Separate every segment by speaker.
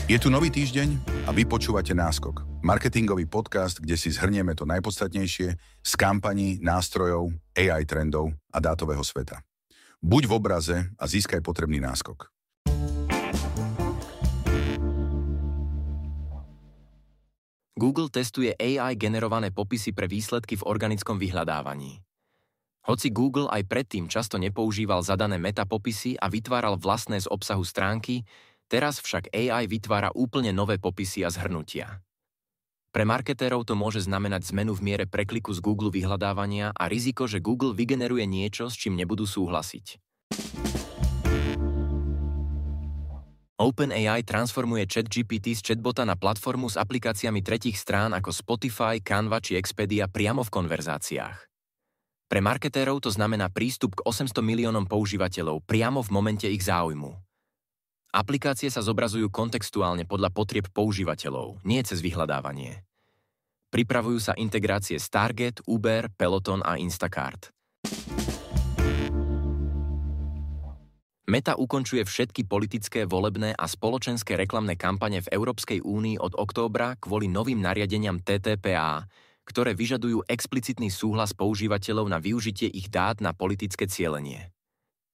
Speaker 1: Je tu nový týždeň a vy počúvate Náskok. Marketingový podcast, kde si zhrnieme to najpodstatnejšie z kampaní, nástrojov, AI trendov a dátového sveta. Buď v obraze a získaj potrebný náskok.
Speaker 2: Google testuje AI generované popisy pre výsledky v organickom vyhľadávaní. Hoci Google aj predtým často nepoužíval zadané metapopisy a vytváral vlastné z obsahu stránky, teraz však AI vytvára úplne nové popisy a zhrnutia. Pre marketérov to môže znamenať zmenu v miere prekliku z Google vyhľadávania a riziko, že Google vygeneruje niečo, s čím nebudú súhlasiť. OpenAI transformuje ChatGPT z chatbota na platformu s aplikáciami tretích strán ako Spotify, Canva či Expedia priamo v konverzáciách. Pre marketérov to znamená prístup k 800 miliónom používateľov priamo v momente ich záujmu. Aplikácie sa zobrazujú kontextuálne podľa potrieb používateľov, nie cez vyhľadávanie. Pripravujú sa integrácie s Target, Uber, Peloton a Instacart. Meta ukončuje všetky politické, volebné a spoločenské reklamné kampane v Európskej únii od októbra kvôli novým nariadeniam TTPA, ktoré vyžadujú explicitný súhlas používateľov na využitie ich dát na politické cielenie.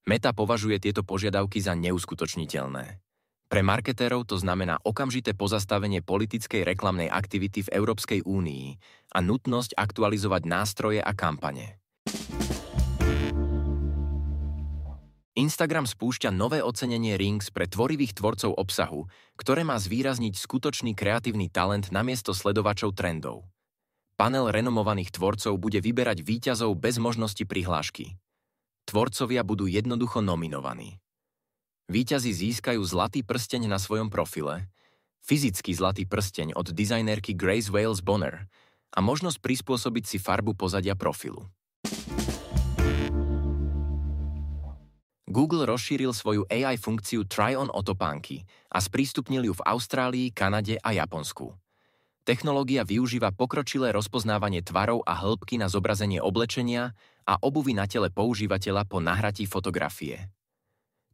Speaker 2: Meta považuje tieto požiadavky za neuskutočniteľné. Pre marketérov to znamená okamžité pozastavenie politickej reklamnej aktivity v Európskej únii a nutnosť aktualizovať nástroje a kampane. Instagram spúšťa nové ocenenie Rings pre tvorivých tvorcov obsahu, ktoré má zvýrazniť skutočný kreatívny talent namiesto sledovačov trendov. Panel renomovaných tvorcov bude vyberať víťazov bez možnosti prihlášky. Tvorcovia budú jednoducho nominovaní. Víťazi získajú zlatý prsteň na svojom profile, fyzický zlatý prsteň od dizajnérky Grace Wales Bonner a možnosť prispôsobiť si farbu pozadia profilu. Google rozšíril svoju AI funkciu Try-on o topánky a sprístupnil ju v Austrálii, Kanade a Japonsku. Technológia využíva pokročilé rozpoznávanie tvarov a hĺbky na zobrazenie oblečenia a obuvy na tele používateľa po nahratí fotografie.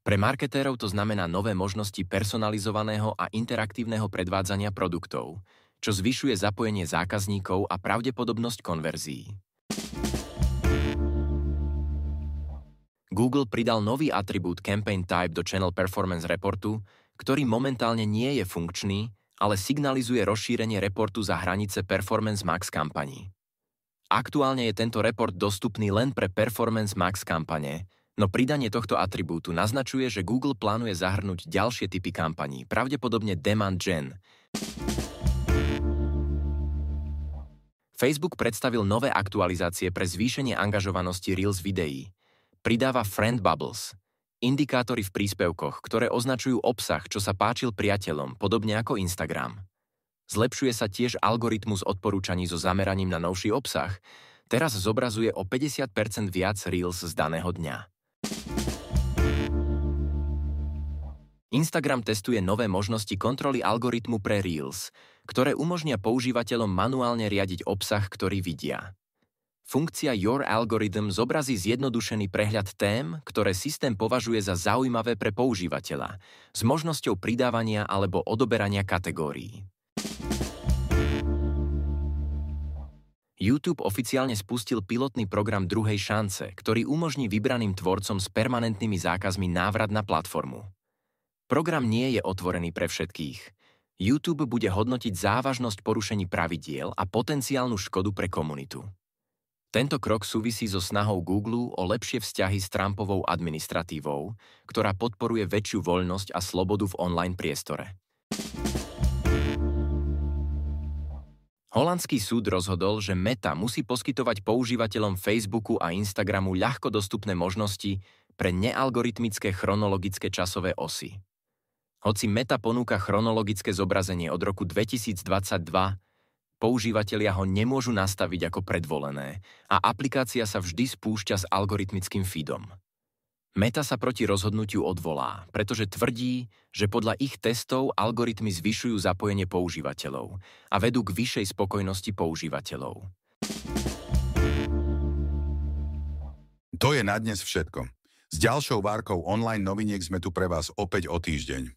Speaker 2: Pre marketérov to znamená nové možnosti personalizovaného a interaktívneho predvádzania produktov, čo zvyšuje zapojenie zákazníkov a pravdepodobnosť konverzií. Google pridal nový atribút Campaign Type do Channel Performance reportu, ktorý momentálne nie je funkčný, ale signalizuje rozšírenie reportu za hranice Performance Max kampaní. Aktuálne je tento report dostupný len pre Performance Max kampane, no pridanie tohto atribútu naznačuje, že Google plánuje zahrnúť ďalšie typy kampaní, pravdepodobne Demand Gen. Facebook predstavil nové aktualizácie pre zvýšenie angažovanosti Reels videí. Pridáva Friend Bubbles, indikátory v príspevkoch, ktoré označujú obsah, čo sa páčil priateľom, podobne ako Instagram. Zlepšuje sa tiež algoritmus odporúčaní so zameraním na novší obsah. Teraz zobrazuje o 50% viac Reels z daného dňa. Instagram testuje nové možnosti kontroly algoritmu pre Reels, ktoré umožnia používateľom manuálne riadiť obsah, ktorý vidia. Funkcia Your Algorithm zobrazí zjednodušený prehľad tém, ktoré systém považuje za zaujímavé pre používateľa, s možnosťou pridávania alebo odoberania kategórií. YouTube oficiálne spustil pilotný program druhej šance, ktorý umožní vybraným tvorcom s permanentnými zákazmi návrat na platformu. Program nie je otvorený pre všetkých. YouTube bude hodnotiť závažnosť porušení pravidiel a potenciálnu škodu pre komunitu. Tento krok súvisí so snahou Google o lepšie vzťahy s Trumpovou administratívou, ktorá podporuje väčšiu voľnosť a slobodu v online priestore. Holandský súd rozhodol, že Meta musí poskytovať používateľom Facebooku a Instagramu ľahko dostupné možnosti pre nealgoritmické chronologické časové osy. Hoci Meta ponúka chronologické zobrazenie od roku 2022, používatelia ho nemôžu nastaviť ako predvolené a aplikácia sa vždy spúšťa s algoritmickým feedom. Meta sa proti rozhodnutiu odvolá, pretože tvrdí, že podľa ich testov algoritmy zvyšujú zapojenie používateľov a vedú k vyššej spokojnosti používateľov.
Speaker 1: To je na dnes všetko. S ďalšou várkou online noviniek sme tu pre vás opäť o týždeň.